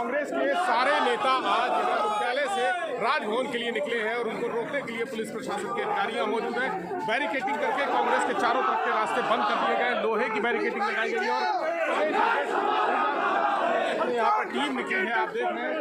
कांग्रेस के सारे नेता आज जिला मुख्यालय से राजभवन के लिए निकले हैं और उनको रोकने के लिए पुलिस प्रशासन के अधिकारियां मौजूद हैं। बैरिकेडिंग करके कांग्रेस के चारों तरफ के रास्ते बंद कर दिए गए, लोहे की बैरिकेडिंग लगाई गई और यहाँ पर टीम निकली है। आप देख रहे हैं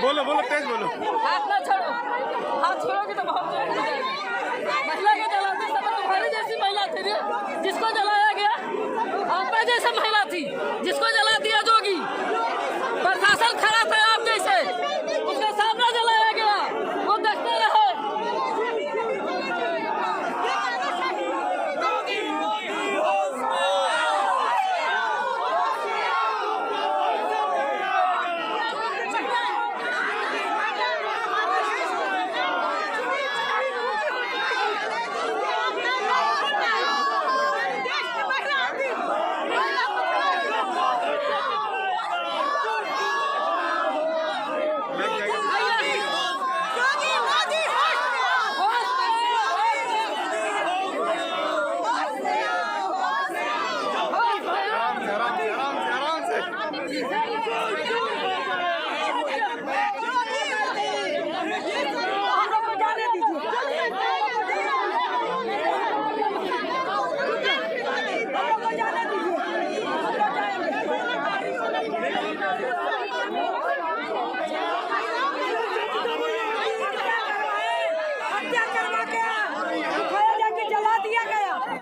बोलो बोलो तेज बोलो। हाथ ना छोड़ो, हाथ छोड़ोगे तो